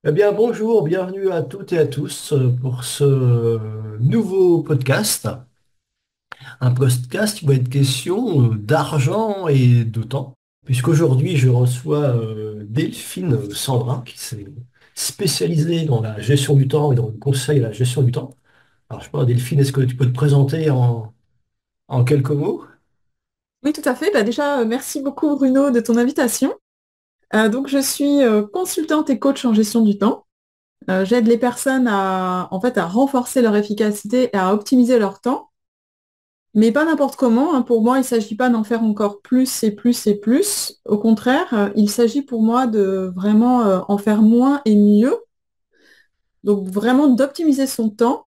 Eh bien, bonjour, bienvenue à toutes et à tous pour ce nouveau podcast. Un podcast qui va être question d'argent et de temps, puisqu'aujourd'hui je reçois Delphine Sandrin, qui s'est spécialisée dans la gestion du temps et dans le conseil à la gestion du temps. Alors, je sais pas, Delphine, est-ce que tu peux te présenter en quelques mots? Oui, tout à fait. Bah, déjà, merci beaucoup Bruno de ton invitation. Donc, je suis consultante et coach en gestion du temps. J'aide les personnes à renforcer leur efficacité et à optimiser leur temps, mais pas n'importe comment, hein. Pour moi, il ne s'agit pas d'en faire encore plus et plus et plus. Au contraire, il s'agit pour moi de vraiment en faire moins et mieux. Donc, vraiment d'optimiser son temps.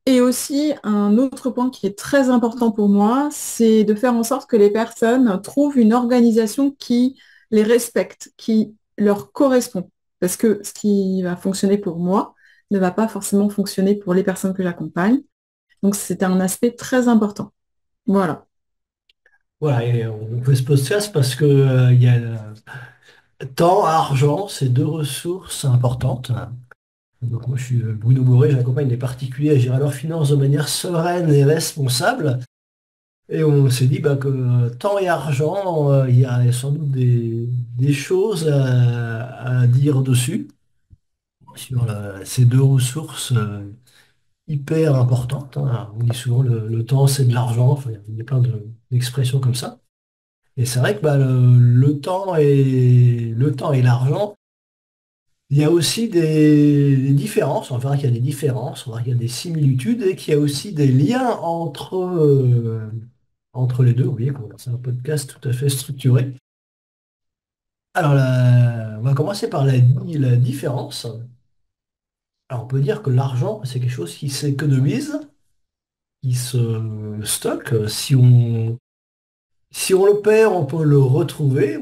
Et aussi, un autre point qui est très important pour moi, c'est de faire en sorte que les personnes trouvent une organisation qui les respecte, qui leur correspond. Parce que ce qui va fonctionner pour moi ne va pas forcément fonctionner pour les personnes que j'accompagne. Donc, c'est un aspect très important. Voilà. Voilà, et on fait ce podcast parce que il y a temps, argent, c'est deux ressources importantes. Donc moi, je suis Bruno Bourré, j'accompagne les particuliers à gérer leurs finances de manière sereine et responsable. Et on s'est dit que temps et argent, il y a sans doute des choses à dire dessus, sur ces deux ressources hyper importantes, hein. On dit souvent le temps, c'est de l'argent. Enfin, il y a plein d'expressions comme ça. Et c'est vrai que le temps et l'argent, il y a aussi des différences, on verra qu'il y a des différences, on verra qu'il y a des similitudes et qu'il y a aussi des liens entre les deux. Vous voyez qu'on c'est un podcast tout à fait structuré. Alors on va commencer par la différence. Alors on peut dire que l'argent, c'est quelque chose qui s'économise, qui se stocke. Si on le perd, on peut le retrouver,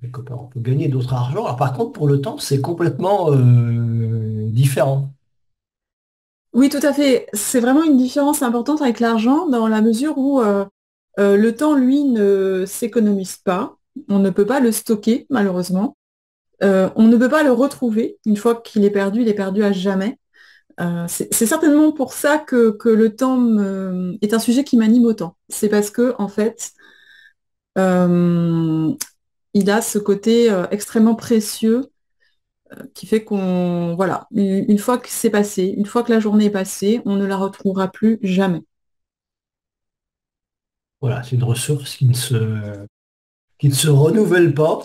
quelque part, on peut gagner d'autres argent. Alors par contre, pour le temps, c'est complètement différent. Oui, tout à fait. C'est vraiment une différence importante avec l'argent dans la mesure où le temps, lui, ne s'économise pas. On ne peut pas le stocker, malheureusement. On ne peut pas le retrouver. Une fois qu'il est perdu, il est perdu à jamais. C'est certainement pour ça que le temps est un sujet qui m'anime autant. C'est parce que, en fait, euh, il a ce côté extrêmement précieux qui fait qu'on, voilà, une fois que c'est passé, une fois que la journée est passée, on ne la retrouvera plus jamais. Voilà, c'est une ressource qui ne se renouvelle pas.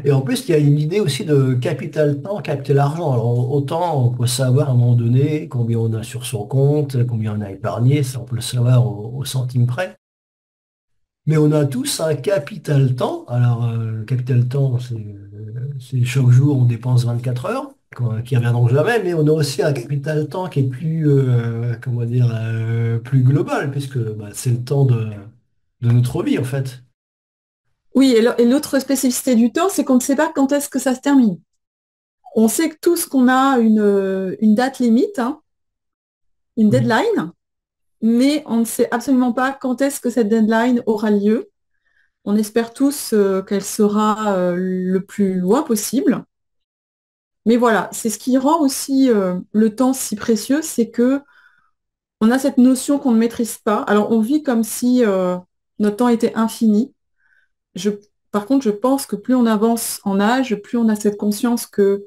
Et en plus, il y a une idée aussi de capital temps, capital argent. Alors, autant on peut savoir à un moment donné combien on a sur son compte, combien on a épargné, ça on peut le savoir au centime près. Mais on a tous un capital temps. Alors, le capital temps, c'est chaque jour on dépense 24 heures, qui reviendront jamais, mais on a aussi un capital temps qui est plus, comment dire, plus global, puisque c'est le temps de notre vie, en fait. Oui, et l'autre spécificité du temps, c'est qu'on ne sait pas quand est-ce que ça se termine. On sait que tous qu'on a une date limite, hein, une Oui. deadline, mais on ne sait absolument pas quand est-ce que cette deadline aura lieu. On espère tous qu'elle sera le plus loin possible. Mais voilà, c'est ce qui rend aussi le temps si précieux, c'est que on a cette notion qu'on ne maîtrise pas. Alors on vit comme si notre temps était infini. Je, par contre, je pense que plus on avance en âge, plus on a cette conscience que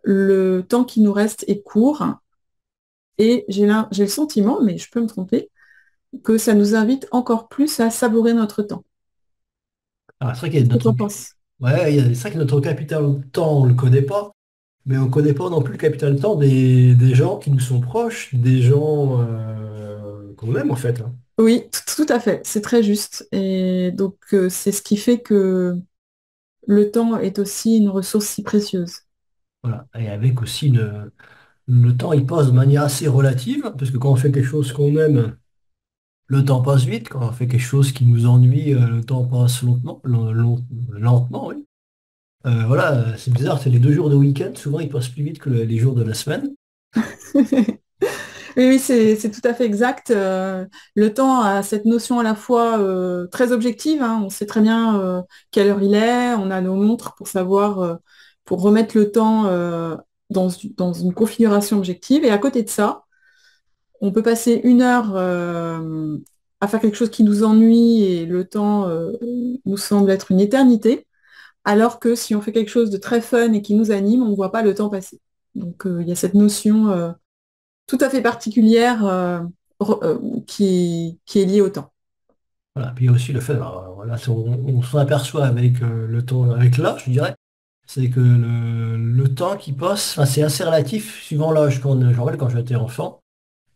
le temps qui nous reste est court. Et j'ai le sentiment, mais je peux me tromper, que ça nous invite encore plus à savourer notre temps. Alors, c'est vrai qu'il y a Qu'est-ce que tu notre, en penses? ouais, c'est vrai que notre capital temps, on ne le connaît pas, mais on ne connaît pas non plus le capital temps des gens qui nous sont proches, des gens qu'on aime, en fait, hein. Oui, tout à fait, c'est très juste. Et donc, c'est ce qui fait que le temps est aussi une ressource si précieuse. Voilà. Et avec aussi le temps, il passe de manière assez relative, parce que quand on fait quelque chose qu'on aime, le temps passe vite. Quand on fait quelque chose qui nous ennuie, le temps passe lentement, oui. Voilà, c'est bizarre, c'est les 2 jours de week-end, souvent ils passent plus vite que les jours de la semaine. Oui, oui, c'est tout à fait exact. Le temps a cette notion à la fois très objective, hein. On sait très bien quelle heure il est, on a nos montres pour savoir pour remettre le temps dans une configuration objective. Et à côté de ça, on peut passer 1 heure à faire quelque chose qui nous ennuie et le temps nous semble être une éternité, alors que si on fait quelque chose de très fun et qui nous anime, on ne voit pas le temps passer. Donc il y a cette notion tout à fait particulière qui est liée au temps. Voilà. Puis il y a aussi le fait, alors, voilà, on s'en aperçoit avec le temps, avec l'âge, je dirais, c'est que le temps qui passe, enfin, c'est assez relatif suivant l'âge. Je me rappelle quand j'étais enfant,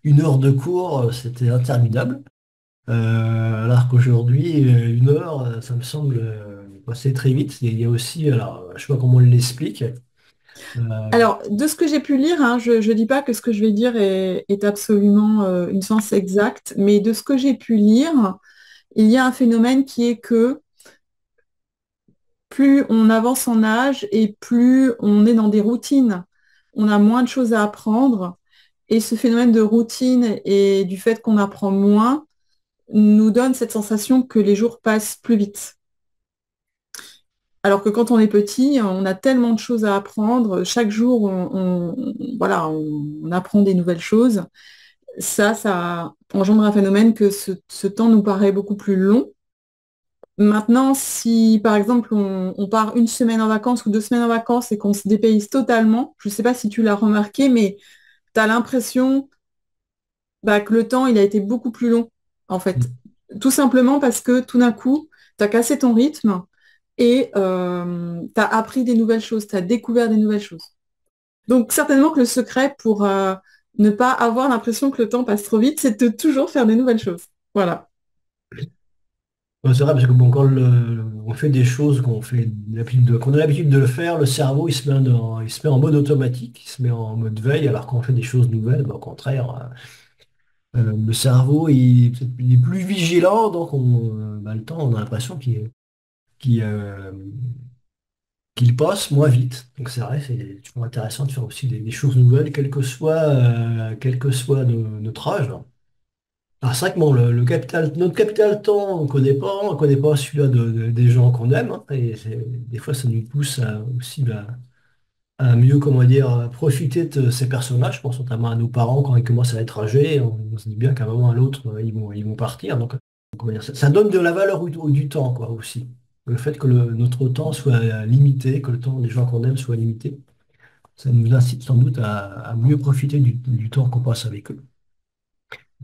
1 heure de cours, c'était interminable. Alors qu'aujourd'hui, 1 heure, ça me semble passer très vite. Et il y a aussi, alors, je sais pas comment on l'explique. Alors, de ce que j'ai pu lire, hein, je ne dis pas que ce que je vais dire est absolument une science exacte, mais de ce que j'ai pu lire, il y a un phénomène qui est que plus on avance en âge et plus on est dans des routines, on a moins de choses à apprendre. Et ce phénomène de routine et du fait qu'on apprend moins nous donne cette sensation que les jours passent plus vite. Alors que quand on est petit, on a tellement de choses à apprendre. Chaque jour, voilà, on apprend des nouvelles choses. Ça engendre un phénomène que ce temps nous paraît beaucoup plus long. Maintenant, si par exemple on part 1 semaine en vacances ou 2 semaines en vacances et qu'on se dépayse totalement, je ne sais pas si tu l'as remarqué, mais tu as l'impression que le temps il a été beaucoup plus long, en fait. Tout simplement parce que tout d'un coup, tu as cassé ton rythme et tu as appris des nouvelles choses, tu as découvert des nouvelles choses. Donc certainement que le secret pour ne pas avoir l'impression que le temps passe trop vite, c'est de toujours faire des nouvelles choses. Voilà. C'est vrai parce que bon, quand on fait des choses qu'on a l'habitude de le faire, le cerveau il se met en mode automatique, il se met en mode veille, alors qu'on fait des choses nouvelles, au contraire, le cerveau il est plus vigilant, donc le temps, on a l'impression qu'il, euh, qu'il passe moins vite. Donc c'est vrai, c'est toujours intéressant de faire aussi des choses nouvelles, quel que soit notre âge. Alors c'est vrai que bon, notre capital temps, on connaît pas celui-là des gens qu'on aime, hein, et des fois ça nous pousse aussi à mieux, comment dire, à profiter de ces personnages. Je pense notamment à nos parents quand ils commencent à être âgés, on se dit bien qu'à un moment ou à l'autre, ils vont partir. Donc comment dire, ça donne de la valeur du temps, quoi, aussi. Le fait que notre temps soit limité, que le temps des gens qu'on aime soit limité, ça nous incite sans doute à mieux profiter du temps qu'on passe avec eux.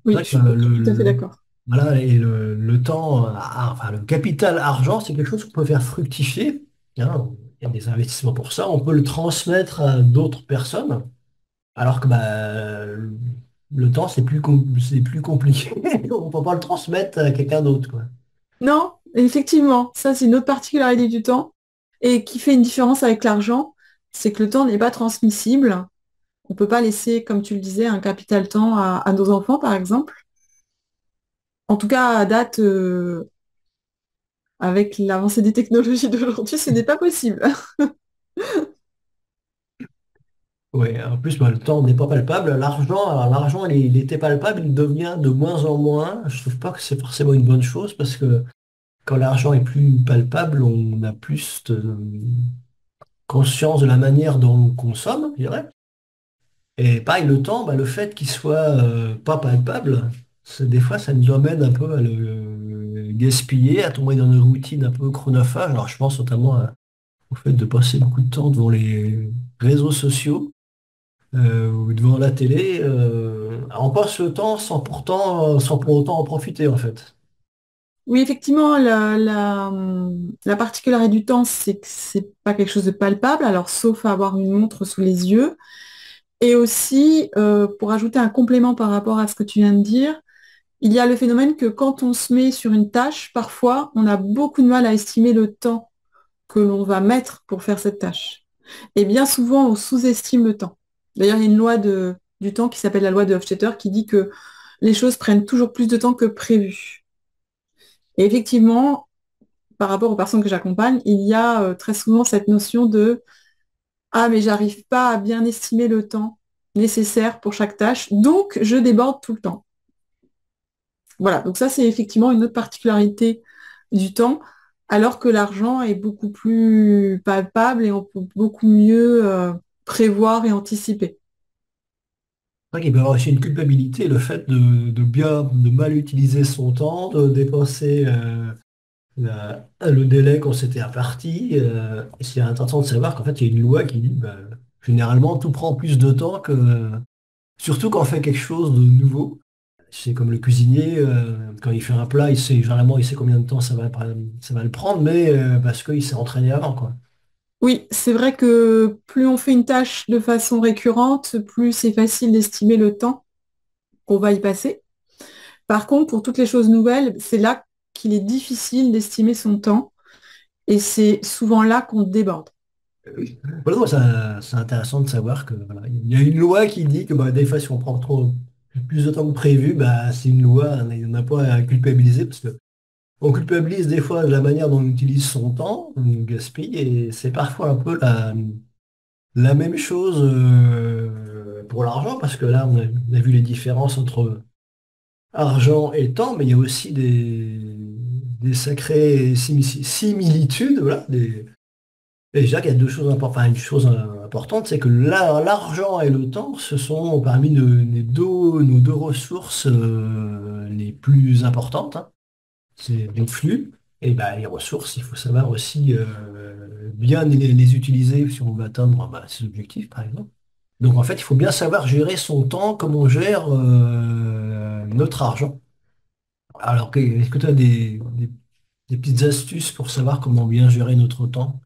C'est Oui, vrai je que suis tout à fait d'accord. voilà, et le temps, enfin le capital argent, c'est quelque chose qu'on peut faire fructifier, hein. Il y a des investissements pour ça. On peut le transmettre à d'autres personnes, alors que le temps, c'est plus compliqué. On ne peut pas le transmettre à quelqu'un d'autre, quoi. Non, effectivement, ça c'est une autre particularité du temps et qui fait une différence avec l'argent, c'est que le temps n'est pas transmissible. On ne peut pas laisser, comme tu le disais, un capital temps à nos enfants, par exemple. En tout cas, à date, avec l'avancée des technologies d'aujourd'hui, ce n'est pas possible. Ouais, en plus, le temps n'est pas palpable. L'argent, alors l'argent, il était palpable, il devient de moins en moins. Je trouve pas que c'est forcément une bonne chose parce que quand l'argent est plus palpable, on a plus de conscience de la manière dont on consomme, je dirais. Et pareil, le temps, le fait qu'il soit pas palpable, des fois, ça nous emmène un peu à le gaspiller, à tomber dans une routine un peu chronophage. Alors, je pense notamment au fait de passer beaucoup de temps devant les réseaux sociaux ou devant la télé. On passe le temps sans pour autant en profiter, en fait. Oui, effectivement, la particularité du temps, c'est que c'est pas quelque chose de palpable, alors sauf à avoir une montre sous les yeux. Et aussi, pour ajouter un complément par rapport à ce que tu viens de dire, il y a le phénomène que quand on se met sur une tâche, parfois, on a beaucoup de mal à estimer le temps que l'on va mettre pour faire cette tâche. Et bien souvent, on sous-estime le temps. D'ailleurs, il y a une loi du temps qui s'appelle la loi de Hofstadter qui dit que les choses prennent toujours plus de temps que prévu. Et effectivement, par rapport aux personnes que j'accompagne, il y a très souvent cette notion de «Ah, mais j'arrive pas à bien estimer le temps nécessaire pour chaque tâche, donc je déborde tout le temps». Voilà, donc ça c'est effectivement une autre particularité du temps. alors que l'argent est beaucoup plus palpable et on peut beaucoup mieux prévoir et anticiper. C'est vrai qu'il peut y avoir aussi une culpabilité, le fait de mal utiliser son temps, de dépenser le délai qu'on s'était imparti. Et c'est intéressant de savoir qu'en fait, il y a une loi qui dit bah, généralement tout prend plus de temps que. Surtout quand on fait quelque chose de nouveau. C'est comme le cuisinier, quand il fait un plat, généralement il sait combien de temps ça va le prendre, mais parce qu'il s'est entraîné avant, quoi. Oui, c'est vrai que plus on fait une tâche de façon récurrente, plus c'est facile d'estimer le temps qu'on va y passer. Par contre, pour toutes les choses nouvelles, c'est là qu'il est difficile d'estimer son temps et c'est souvent là qu'on déborde. Voilà, donc, c'est intéressant de savoir que voilà, il y a une loi qui dit que bah, des fois, si on prend trop plus de temps que prévu, bah, c'est une loi, on n'a pas à culpabiliser parce que on culpabilise des fois de la manière dont on utilise son temps, on gaspille, et c'est parfois un peu la même chose pour l'argent, parce que là, on a vu les différences entre argent et temps, mais il y a aussi des sacrées similitudes, voilà, et je dirais qu'il y a deux choses importantes. Enfin, une chose importante, c'est que l'argent et le temps, ce sont parmi nos deux ressources les plus importantes, hein. C'est les flux. Et ben, les ressources, il faut savoir aussi bien les utiliser si on veut atteindre bah, ses objectifs, par exemple. Donc en fait, il faut bien savoir gérer son temps comme on gère notre argent. Alors, est-ce que tu as des petites astuces pour savoir comment bien gérer notre temps?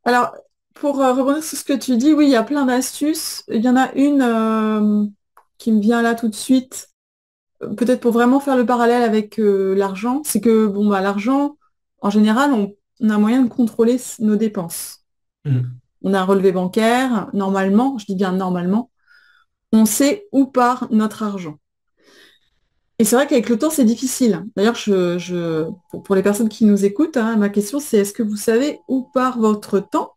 Alors, pour rebondir sur ce que tu dis, oui, il y a plein d'astuces. Il y en a une qui me vient là tout de suite, peut-être pour vraiment faire le parallèle avec l'argent, c'est que bon, bah, l'argent, en général, on a moyen de contrôler nos dépenses. Hmm. On a un relevé bancaire, normalement, je dis bien normalement, on sait où part notre argent. Et c'est vrai qu'avec le temps, c'est difficile. D'ailleurs, pour les personnes qui nous écoutent, hein, ma question, c'est est-ce que vous savez où part votre temps?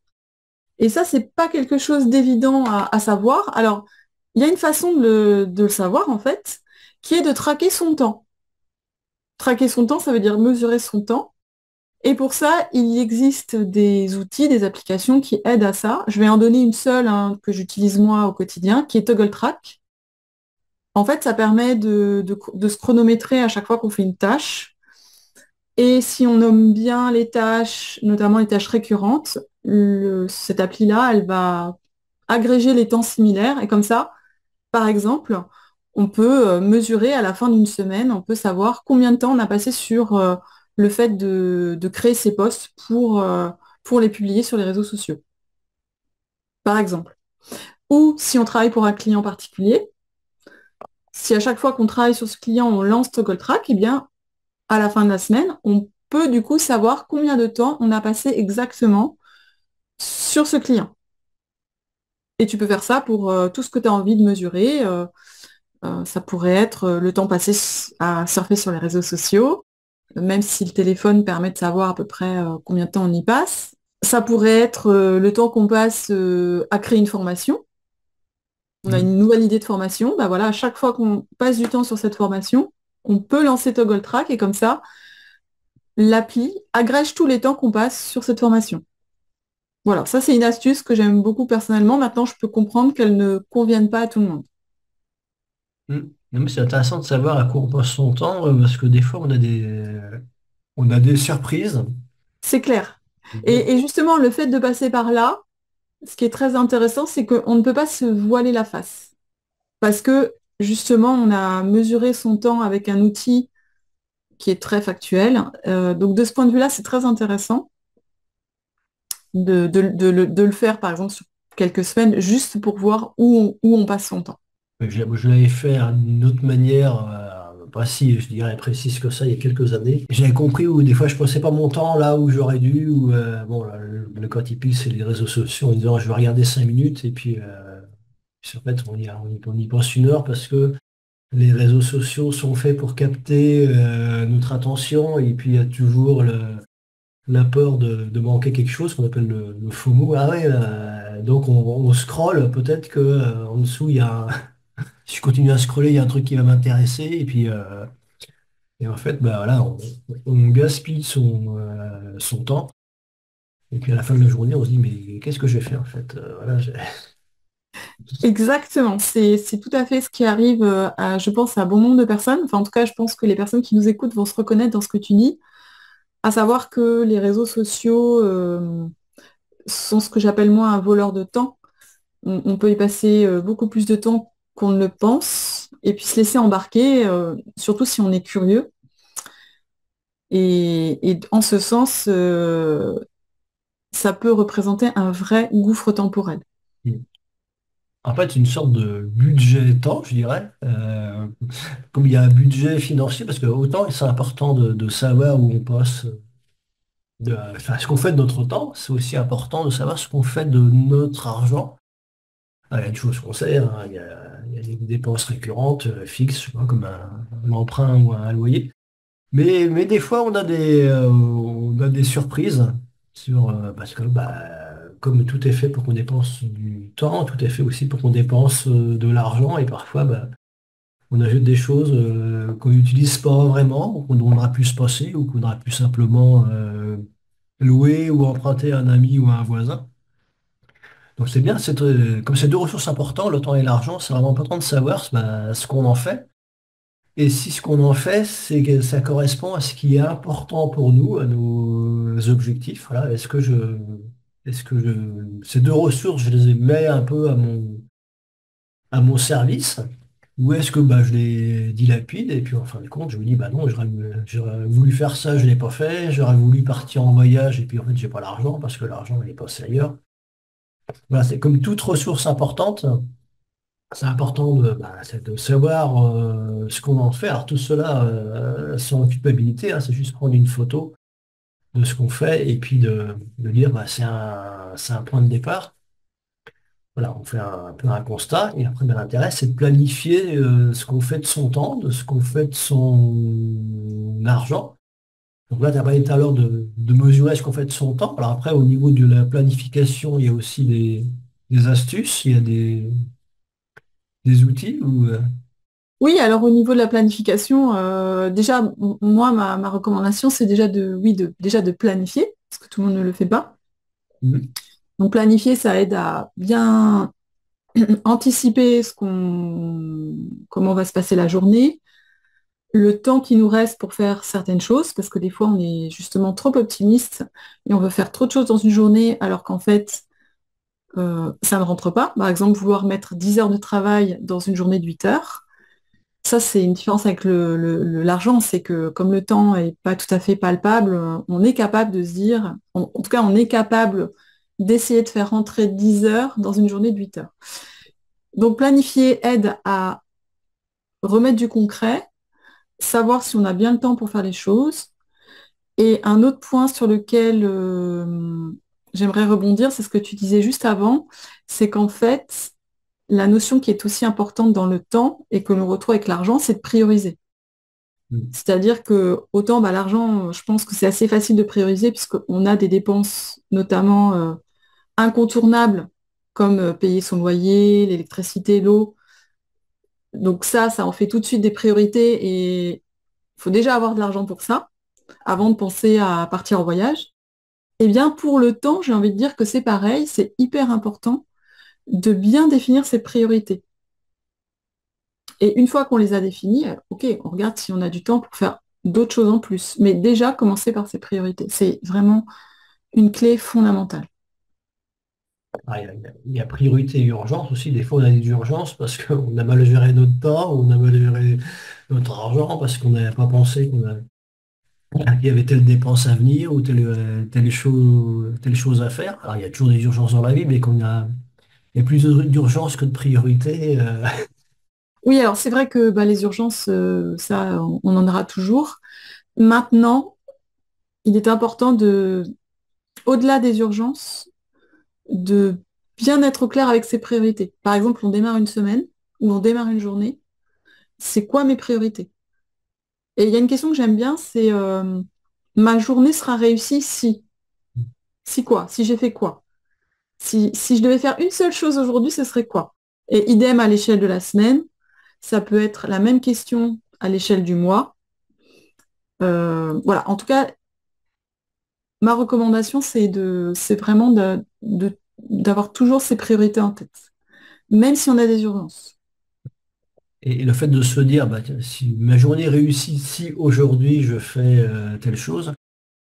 Et ça, c'est pas quelque chose d'évident à savoir. Alors, il y a une façon de le savoir, en fait, qui est de traquer son temps. Traquer son temps, ça veut dire mesurer son temps. Et pour ça, il existe des outils, des applications qui aident à ça. Je vais en donner une seule, hein, que j'utilise moi au quotidien, qui est Toggle Track. En fait, ça permet de se chronométrer à chaque fois qu'on fait une tâche. Et si on nomme bien les tâches, notamment les tâches récurrentes, cette appli-là, elle va agréger les temps similaires. Et comme ça, par exemple, on peut mesurer à la fin d'une semaine, on peut savoir combien de temps on a passé sur le fait de créer ces posts pour les publier sur les réseaux sociaux, par exemple. Ou si on travaille pour un client particulier, si à chaque fois qu'on travaille sur ce client, on lance Toggle Track, eh bien, à la fin de la semaine, on peut du coup savoir combien de temps on a passé exactement sur ce client. Et tu peux faire ça pour tout ce que tu as envie de mesurer. Ça pourrait être le temps passé à surfer sur les réseaux sociaux, même si le téléphone permet de savoir à peu près combien de temps on y passe. Ça pourrait être le temps qu'on passe à créer une formation. On a Hmm. une nouvelle idée de formation. Bah voilà, à chaque fois qu'on passe du temps sur cette formation, on peut lancer Toggle Track et comme ça, l'appli agrège tous les temps qu'on passe sur cette formation. Voilà, ça c'est une astuce que j'aime beaucoup personnellement. Maintenant, je peux comprendre qu'elle ne convienne pas à tout le monde. Hmm. Non, mais c'est intéressant de savoir à quoi on passe son temps, parce que des fois, on a des surprises. C'est clair. Et justement, le fait de passer par là, ce qui est très intéressant, c'est qu'on ne peut pas se voiler la face. Parce que justement, on a mesuré son temps avec un outil qui est très factuel. Donc de ce point de vue-là, c'est très intéressant de le faire, par exemple, sur quelques semaines, juste pour voir où on passe son temps. Je l'avais fait d'une autre manière, pas si je dirais précise que ça, il y a quelques années. J'avais compris où des fois je passais pas mon temps là où j'aurais dû, ou bon, là, le cas typique, c'est les réseaux sociaux en disant je vais regarder 5 minutes, et puis en fait on y passe 1 heure parce que les réseaux sociaux sont faits pour capter notre attention, et puis il y a toujours la peur de manquer quelque chose qu'on appelle le FOMO. Ah ouais, donc on scrolle, peut-être que en dessous il y a si je continue à scroller, il y a un truc qui va m'intéresser. Et puis, Et en fait, bah, voilà, on gaspille son temps. Et puis à la fin de la journée, on se dit, mais qu'est-ce que j'ai fait en fait? Voilà, Exactement, c'est tout à fait ce qui arrive je pense, à bon nombre de personnes. Enfin, en tout cas, je pense que les personnes qui nous écoutent vont se reconnaître dans ce que tu dis, à savoir que les réseaux sociaux sont ce que j'appelle moi un voleur de temps. On peut y passer beaucoup plus de temps qu'on ne le pense, et puis se laisser embarquer, surtout si on est curieux. Et en ce sens, ça peut représenter un vrai gouffre temporel. en fait, une sorte de budget temps, je dirais. Comme il y a un budget financier, parce que autant c'est important de savoir où on passe, enfin, ce qu'on fait de notre temps, c'est aussi important de savoir ce qu'on fait de notre argent. Ah, il y a des choses qu'on sait, hein, il y a des dépenses récurrentes, fixes, je sais pas, comme un emprunt ou un loyer. Mais des fois, on a des surprises parce que comme tout est fait pour qu'on dépense du temps, tout est fait aussi pour qu'on dépense de l'argent. Et parfois, on ajoute des choses qu'on n'utilise pas vraiment, ou qu'on aurait pu se passer, ou qu'on aurait pu simplement louer ou emprunter à un ami ou à un voisin. Donc c'est bien, comme c'est deux ressources importantes, le temps et l'argent, c'est vraiment important de savoir ce qu'on en fait. Et si ce qu'on en fait, c'est que ça correspond à ce qui est important pour nous, à nos objectifs. Voilà. Ces deux ressources, je les mets un peu à mon service, ou est-ce que je les dilapide et puis en fin de compte, je me dis, bah non, j'aurais voulu faire ça, je ne l'ai pas fait, j'aurais voulu partir en voyage et puis en fait, j'ai pas l'argent parce que l'argent, il est passé ailleurs. Voilà, c'est comme toute ressource importante. C'est important c'est de savoir ce qu'on en fait. Alors tout cela sans culpabilité, hein, c'est juste prendre une photo de ce qu'on fait et puis de dire c'est un point de départ. Voilà, on fait un peu un constat et après l'intérêt c'est de planifier ce qu'on fait de son temps, de ce qu'on fait de son argent. Donc là, tu as parlé tout à l'heure de mesurer ce qu'on fait de son temps. Alors après, au niveau de la planification, il y a aussi des astuces, il y a des outils Oui, alors au niveau de la planification, déjà, moi, ma recommandation, c'est déjà oui, déjà de planifier, parce que tout le monde ne le fait pas. Mhm. Donc planifier, ça aide à bien anticiper comment va se passer la journée, le temps qui nous reste pour faire certaines choses, parce que des fois, on est justement trop optimiste et on veut faire trop de choses dans une journée, alors qu'en fait, ça ne rentre pas. Par exemple, vouloir mettre 10 heures de travail dans une journée de 8 heures. Ça, c'est une différence avec l'argent, c'est que comme le temps est pas tout à fait palpable, on est capable de se dire, en tout cas, on est capable d'essayer de faire rentrer 10 heures dans une journée de 8 heures. Donc, planifier aide à remettre du concret, savoir si on a bien le temps pour faire les choses. Et un autre point sur lequel j'aimerais rebondir, c'est ce que tu disais juste avant, c'est qu'en fait, la notion qui est aussi importante dans le temps et que l'on retrouve avec l'argent, c'est de prioriser. Mhm. C'est-à-dire que autant l'argent, je pense que c'est assez facile de prioriser puisqu'on a des dépenses notamment incontournables comme payer son loyer, l'électricité, l'eau. Donc ça en fait tout de suite des priorités et il faut déjà avoir de l'argent pour ça avant de penser à partir en voyage. Eh bien, pour le temps, j'ai envie de dire que c'est pareil, c'est hyper important de bien définir ses priorités. Et une fois qu'on les a définies, ok, on regarde si on a du temps pour faire d'autres choses en plus. Mais déjà, commencer par ses priorités. C'est vraiment une clé fondamentale. Il y a priorité et urgence aussi. Des fois, on a des urgences parce qu'on a mal géré notre temps, on a mal géré notre argent, parce qu'on n'avait pas pensé qu'il y avait telle dépense à venir ou telle chose à faire. Alors, il y a toujours des urgences dans la vie, mais il y a plus d'urgences que de priorités. Oui, alors c'est vrai que les urgences, ça, on en aura toujours. Maintenant, il est important au-delà des urgences, de bien être au clair avec ses priorités. Par exemple, on démarre une semaine ou on démarre une journée. C'est quoi mes priorités? Et il y a une question que j'aime bien, c'est ma journée sera réussie si. Si quoi? Si j'ai fait quoi? Si je devais faire une seule chose aujourd'hui, ce serait quoi? Et idem à l'échelle de la semaine, ça peut être la même question à l'échelle du mois. Voilà, en tout cas, ma recommandation, c'est vraiment d'avoir toujours ses priorités en tête, même si on a des urgences. Et le fait de se dire, bah, tiens, si ma journée réussit, si aujourd'hui je fais telle chose,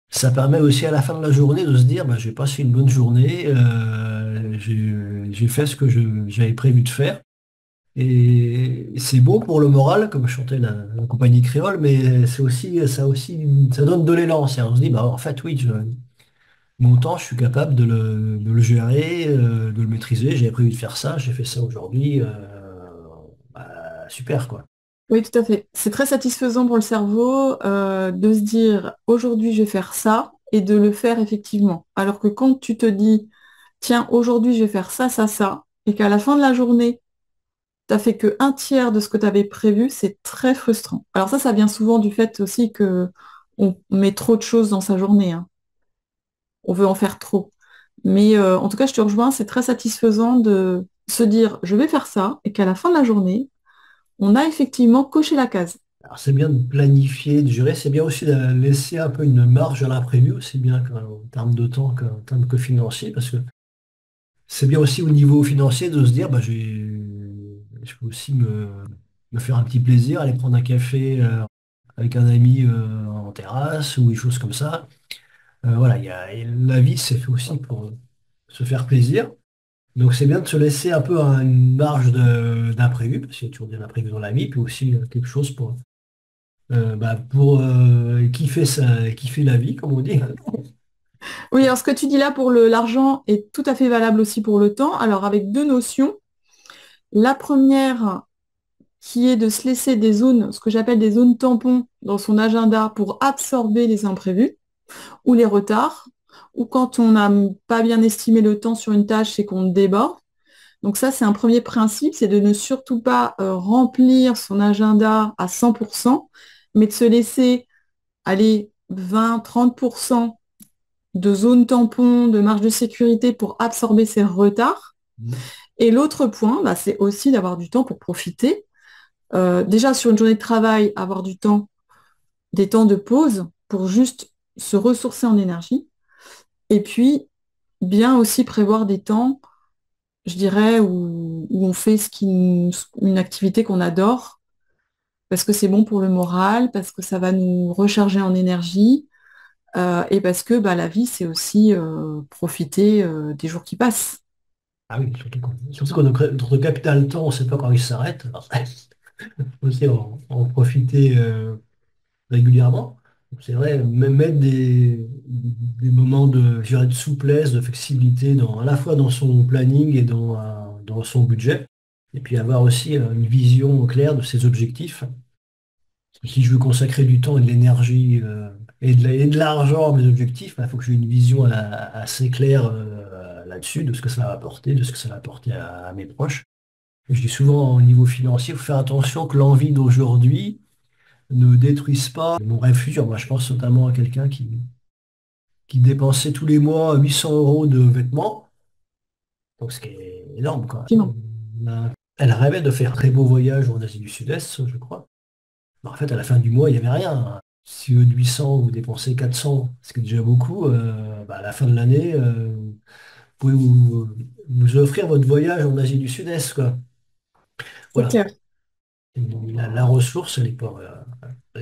ça permet aussi à la fin de la journée de se dire, bah, j'ai passé une bonne journée, j'ai fait ce que j'avais prévu de faire. Et c'est bon pour le moral, comme chantait la compagnie créole, mais ça donne de l'élan. On se dit, bah, en fait, oui, mon temps, je suis capable de le gérer, de le maîtriser. J'avais prévu de faire ça, j'ai fait ça aujourd'hui. Super, quoi. Oui, tout à fait. C'est très satisfaisant pour le cerveau de se dire aujourd'hui je vais faire ça et de le faire effectivement. Alors que quand tu te dis tiens, aujourd'hui je vais faire ça, ça, ça, et qu'à la fin de la journée, tu n'as fait que un tiers de ce que tu avais prévu, c'est très frustrant. Alors ça vient souvent du fait aussi que on met trop de choses dans sa journée, hein. On veut en faire trop. Mais en tout cas, je te rejoins, c'est très satisfaisant de se dire je vais faire ça et qu'à la fin de la journée, on a effectivement coché la case. Alors, c'est bien de planifier, de gérer. C'est bien aussi de laisser un peu une marge à l'imprévu, aussi bien en termes de temps qu'en termes que financier, parce que c'est bien aussi au niveau financier de se dire, bah, je peux aussi me faire un petit plaisir, aller prendre un café avec un ami en terrasse ou des choses comme ça. Voilà, et la vie, c'est fait aussi pour se faire plaisir. Donc c'est bien de se laisser un peu une marge d'imprévu, parce qu'il y a toujours des imprévus dans la vie, puis aussi quelque chose pour kiffer la vie, comme on dit. Oui, alors ce que tu dis là pour l'argent est tout à fait valable aussi pour le temps. Alors avec deux notions. La première qui est de se laisser des zones, ce que j'appelle des zones tampons dans son agenda pour absorber les imprévus ou les retards, ou quand on n'a pas bien estimé le temps sur une tâche et qu'on déborde. Donc ça, c'est un premier principe, c'est de ne surtout pas remplir son agenda à 100%, mais de se laisser aller 20-30% de zones tampons, de marge de sécurité pour absorber ces retards. Et l'autre point, bah, c'est aussi d'avoir du temps pour profiter. Déjà, sur une journée de travail, avoir du temps, des temps de pause pour juste se ressourcer en énergie. Et puis, bien aussi prévoir des temps, je dirais, où on fait une activité qu'on adore, parce que c'est bon pour le moral, parce que ça va nous recharger en énergie, et parce que bah, la vie, c'est aussi profiter des jours qui passent. Ah oui, surtout quand notre capital temps, on ne sait pas quand il s'arrête. Alors, faut aussi en profiter régulièrement. C'est vrai, même mettre des moments je dirais, de souplesse, de flexibilité, à la fois dans son planning et dans son budget. Et puis avoir aussi une vision claire de ses objectifs. Parce que si je veux consacrer du temps et de l'énergie et de l'argent à mes objectifs, il faut que j'ai une vision assez claire là-dessus, de ce que ça va apporter, de ce que ça va apporter à mes proches. Et je dis souvent au niveau financier, il faut faire attention que l'envie d'aujourd'hui ne détruise pas mon rêve futur. Moi, je pense notamment à quelqu'un qui dépensait tous les mois 800 euros de vêtements, donc ce qui est énorme, quoi. Effectivement. Elle rêvait de faire un très beau voyage en Asie du Sud-Est, je crois. Mais en fait, à la fin du mois, il n'y avait rien. Si au lieu de 800, vous dépensez 400, ce qui est déjà beaucoup, à la fin de l'année, vous pouvez vous offrir votre voyage en Asie du Sud-Est, quoi. C'est Voilà. clair. Et la ressource, elle est pas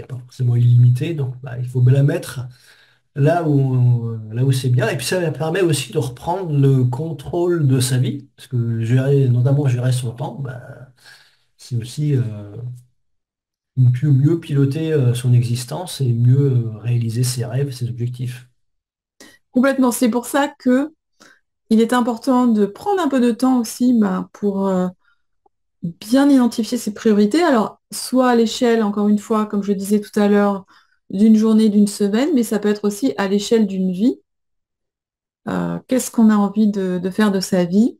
forcément illimitée, donc il faut la mettre là où c'est bien. Et puis ça permet aussi de reprendre le contrôle de sa vie, parce que notamment gérer son temps, c'est aussi mieux piloter son existence et mieux réaliser ses rêves, ses objectifs. Complètement. C'est pour ça que il est important de prendre un peu de temps aussi bah, pour bien identifier ses priorités. Alors, soit à l'échelle, encore une fois, comme je disais tout à l'heure, d'une journée, d'une semaine, mais ça peut être aussi à l'échelle d'une vie. Qu'est-ce qu'on a envie de faire de sa vie?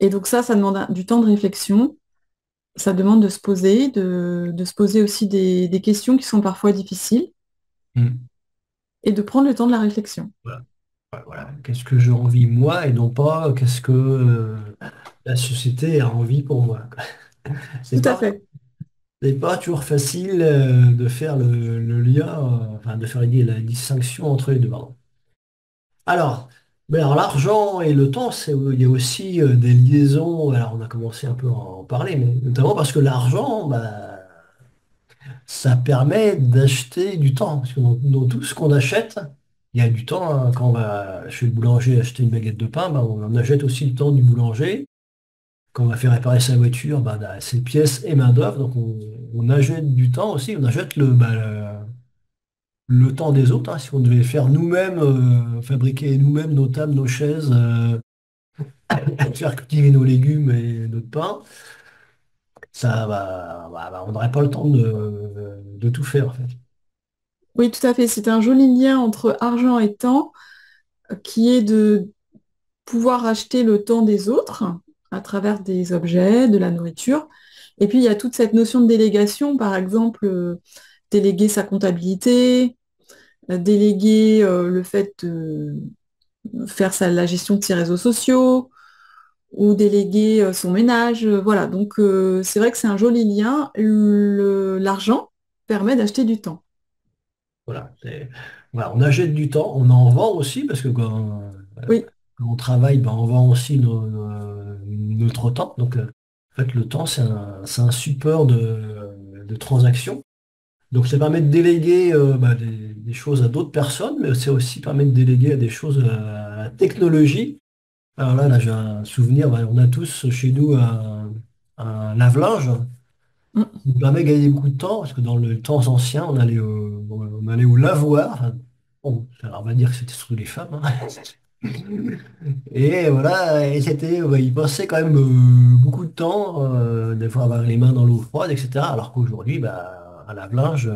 Et donc ça demande du temps de réflexion. Ça demande de se poser, de se poser aussi des questions qui sont parfois difficiles Mm. et de prendre le temps de la réflexion. Voilà. Ouais, voilà. Qu'est-ce que j'ai envie moi et non pas qu'est-ce que la société a envie pour moi. C'est Tout à pas fait. c'est pas toujours facile de faire le lien, enfin de faire la distinction entre les deux. Pardon. Alors, alors l'argent et le temps, il y a aussi des liaisons. Alors on a commencé un peu à en parler, mais notamment parce que l'argent, bah, ça permet d'acheter du temps. Parce que dans tout ce qu'on achète, il y a du temps, hein. Quand on va chez le boulanger acheter une baguette de pain, bah, on achète aussi le temps du boulanger. Quand on va faire réparer sa voiture, bah, c'est pièces et main-d'œuvre. Donc on achète du temps aussi, on achète le temps des autres, hein. Si on devait faire nous-mêmes, fabriquer nous-mêmes nos tables, nos chaises, faire cultiver nos légumes et notre pain, on n'aurait pas le temps de tout faire en fait. Oui, tout à fait. C'est un joli lien entre argent et temps qui est de pouvoir acheter le temps des autres à travers des objets, de la nourriture. Et puis, il y a toute cette notion de délégation, par exemple, déléguer sa comptabilité, déléguer le fait de faire la gestion de ses réseaux sociaux ou déléguer son ménage. Voilà, donc c'est vrai que c'est un joli lien. L'argent permet d'acheter du temps. Voilà, voilà, on achète du temps, on en vend aussi, parce que Oui, quand on travaille, ben, on vend aussi notre temps. Donc, en fait, le temps, c'est un support de transaction. Donc, ça permet de déléguer des choses à d'autres personnes, mais ça aussi permet de déléguer à des choses à la technologie. Alors là, j'ai un souvenir, ben, on a tous chez nous un lave-linge. mm, Ça nous permet de gagner beaucoup de temps, parce que dans le temps ancien, on allait au lavoir. Enfin, bon, alors on va dire que c'était surtout les femmes, hein. Et voilà, et ils passaient quand même beaucoup de temps, des fois avoir les mains dans l'eau froide, etc. Alors qu'aujourd'hui, bah, un lave-linge,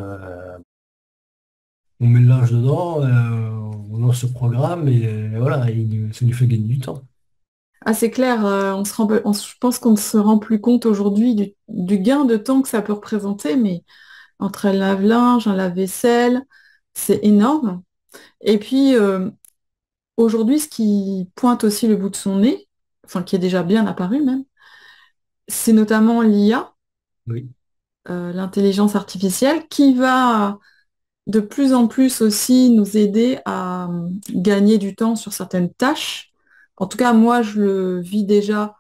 on met le linge dedans, on lance le programme, et voilà, ça nous fait gagner du temps. ah, c'est clair, je pense qu'on ne se rend plus compte aujourd'hui du gain de temps que ça peut représenter, mais entre un lave-linge, un lave-vaisselle, c'est énorme. Et puis, aujourd'hui, ce qui pointe aussi le bout de son nez, enfin qui est déjà bien apparu même, c'est notamment l'IA, Oui, l'intelligence artificielle, qui va de plus en plus aussi nous aider à gagner du temps sur certaines tâches. En tout cas, moi, je le vis déjà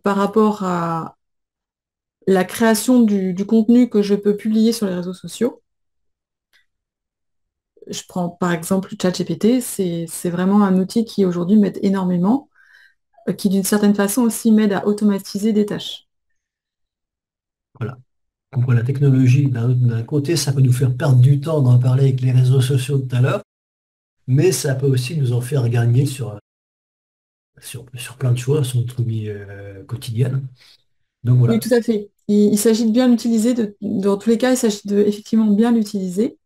par rapport à la création du contenu que je peux publier sur les réseaux sociaux. Je prends par exemple ChatGPT, c'est vraiment un outil qui aujourd'hui m'aide énormément, qui d'une certaine façon aussi m'aide à automatiser des tâches. voilà. Donc, la technologie, d'un côté, ça peut nous faire perdre du temps d'en parler avec les réseaux sociaux tout à l'heure, mais ça peut aussi nous en faire gagner sur plein de choses, sur notre vie quotidienne. Donc Oui, voilà. tout à fait. Il s'agit de bien l'utiliser, dans tous les cas, il s'agit de effectivement bien l'utiliser.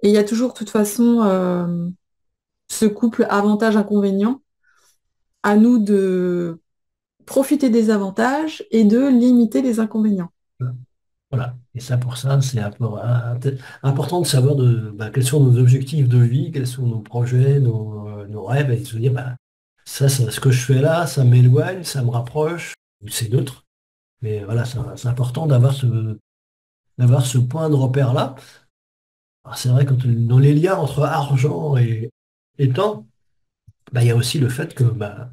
Et il y a toujours, de toute façon, ce couple avantage-inconvénient, à nous de profiter des avantages et de limiter les inconvénients. Voilà. Et ça, pour ça, c'est important de savoir quels sont nos objectifs de vie, quels sont nos projets, nos rêves, et de se dire, bah, ce que je fais là, ça m'éloigne, ça me rapproche, ou c'est neutre. Mais voilà, c'est important d'avoir ce point de repère-là. Alors, c'est vrai que dans les liens entre argent et temps, bah, il y a aussi le fait que bah,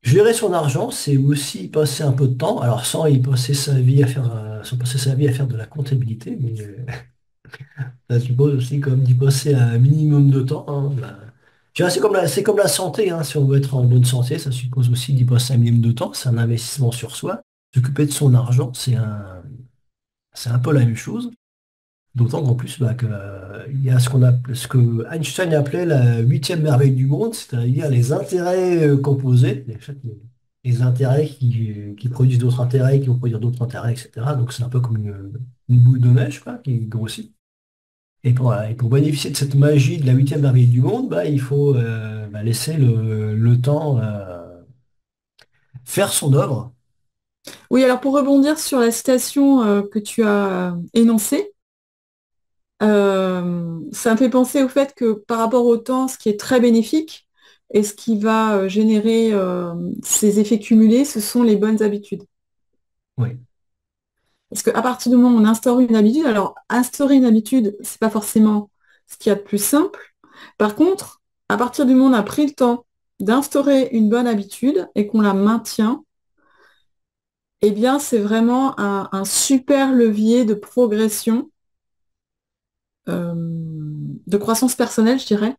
gérer son argent, c'est aussi y passer un peu de temps. Alors sans y passer sa vie à faire, sans passer sa vie à faire de la comptabilité, mais ça suppose aussi comme d'y passer un minimum de temps, hein. Bah, je dirais, c'est comme la santé, hein. Si on veut être en bonne santé, ça suppose aussi d'y passer un minimum de temps. C'est un investissement sur soi. S'occuper de son argent, c'est un peu la même chose. D'autant qu'en plus, bah, il y a ce que Einstein appelait la huitième merveille du monde, c'est-à-dire les intérêts composés, les intérêts qui produisent d'autres intérêts, qui vont produire d'autres intérêts, etc. Donc c'est un peu comme une boule de neige, quoi, qui grossit. Et pour bénéficier de cette magie de la huitième merveille du monde, bah, il faut laisser le temps faire son œuvre. Oui, alors pour rebondir sur la citation que tu as énoncée, ça me fait penser au fait que par rapport au temps, ce qui est très bénéfique et ce qui va générer ces effets cumulés, ce sont les bonnes habitudes. Oui, Parce qu'à partir du moment où on instaure une habitude, alors instaurer une habitude, c'est pas forcément ce qu'il y a de plus simple. Par contre, à partir du moment où on a pris le temps d'instaurer une bonne habitude et qu'on la maintient, eh bien, c'est vraiment un super levier de progression, de croissance personnelle, je dirais,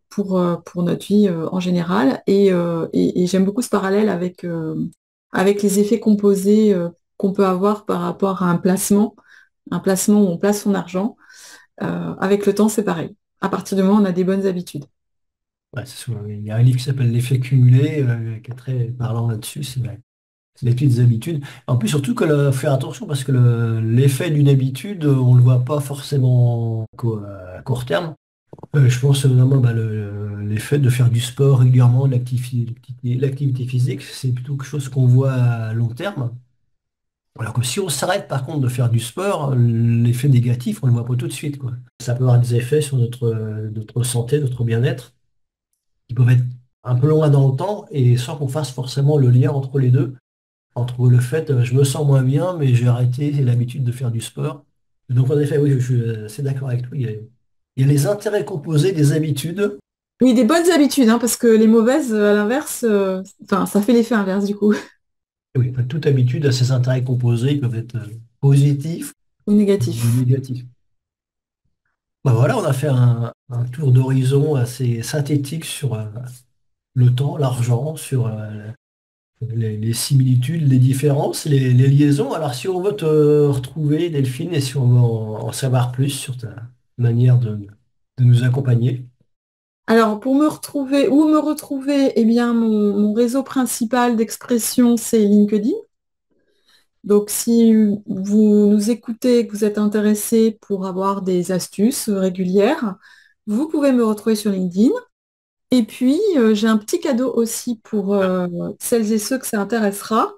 pour notre vie en général. Et j'aime beaucoup ce parallèle avec les effets composés qu'on peut avoir par rapport à un placement où on place son argent. Avec le temps, c'est pareil. À partir du moment où on a des bonnes habitudes. Ouais, il y a un livre qui s'appelle L'effet cumulé, qui est très parlant là-dessus, c'est les petites habitudes. En plus, surtout que faire attention parce que l'effet d'une habitude, on ne le voit pas forcément à court terme. Je pense notamment bah, l'effet de faire du sport régulièrement, de l'activité physique, c'est plutôt quelque chose qu'on voit à long terme. Alors que si on s'arrête par contre de faire du sport, l'effet négatif, on ne le voit pas tout de suite, quoi. Ça peut avoir des effets sur notre santé, notre bien-être, qui peuvent être un peu loin dans le temps et sans qu'on fasse forcément le lien entre les deux, entre le fait je me sens moins bien, mais j'ai arrêté l'habitude de faire du sport. Donc en effet, oui, je suis assez d'accord avec toi. Il y a les intérêts composés des habitudes. Oui, des bonnes habitudes, hein, parce que les mauvaises, à l'inverse, enfin, ça fait l'effet inverse du coup, Oui, enfin, toute habitude a ses intérêts composés, ils peuvent être positifs ou ou négatif. négatifs. Bah voilà, on a fait un tour d'horizon assez synthétique sur le temps, l'argent, sur les similitudes, les différences, les liaisons. Alors, si on veut te retrouver, Delphine, et si on veut en savoir plus sur ta manière de nous accompagner, Alors, pour me retrouver, où me retrouver, eh bien, mon réseau principal d'expression, c'est LinkedIn. Donc, si vous nous écoutez, que vous êtes intéressé pour avoir des astuces régulières, vous pouvez me retrouver sur LinkedIn. Et puis, j'ai un petit cadeau aussi pour celles et ceux que ça intéressera.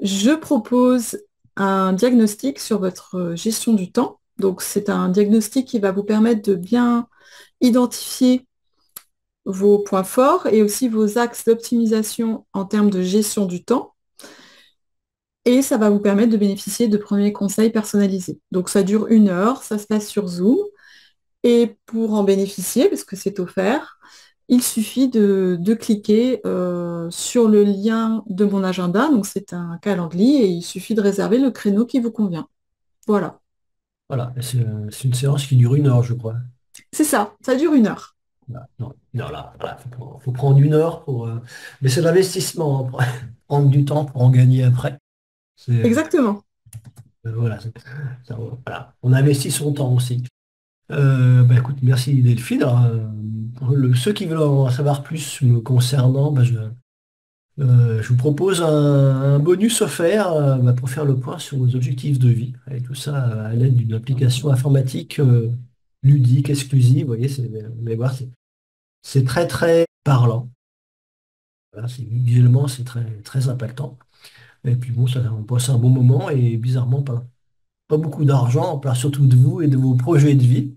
Je propose un diagnostic sur votre gestion du temps. Donc, c'est un diagnostic qui va vous permettre de bien identifier vos points forts et aussi vos axes d'optimisation en termes de gestion du temps. Et ça va vous permettre de bénéficier de premiers conseils personnalisés. Donc, ça dure 1 heure, ça se passe sur Zoom. Et pour en bénéficier, parce que c'est offert, il suffit de cliquer sur le lien de mon agenda. Donc, c'est un calendrier et il suffit de réserver le créneau qui vous convient. Voilà. voilà, c'est une séance qui dure 1 heure, je crois. C'est ça dure 1 heure. Voilà. Non, non, là, voilà, faut prendre 1 heure pour. Mais c'est l'investissement, hein, pour prendre du temps pour en gagner après. C'est, Exactement. voilà, voilà, on investit son temps aussi. Bah, écoute, merci Delphine. Alors, pour ceux qui veulent en savoir plus me concernant, bah, je vous propose un bonus offert bah, pour faire le point sur vos objectifs de vie. Et tout ça à l'aide d'une application informatique ludique, exclusive. Vous voyez, mais voilà, c'est très très parlant. Voilà, visuellement, c'est très, très impactant. Et puis bon, ça, on passe un bon moment et bizarrement, pas beaucoup d'argent. On parle surtout de vous et de vos projets de vie.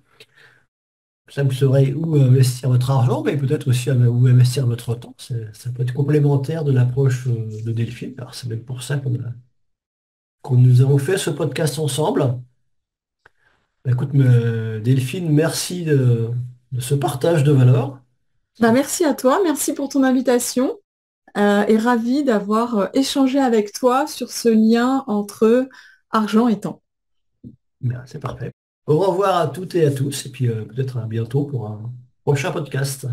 Ça vous saurez où investir votre argent, mais peut-être aussi où investir votre temps. Ça peut être complémentaire de l'approche de Delphine. Alors c'est même pour ça qu'on nous avons fait ce podcast ensemble. Bah, écoute, Delphine, merci de ce partage de valeurs. Bah, merci à toi, merci pour ton invitation et ravi d'avoir échangé avec toi sur ce lien entre argent et temps. Bien, c'est parfait. Au revoir à toutes et à tous, et puis peut-être à bientôt pour un prochain podcast.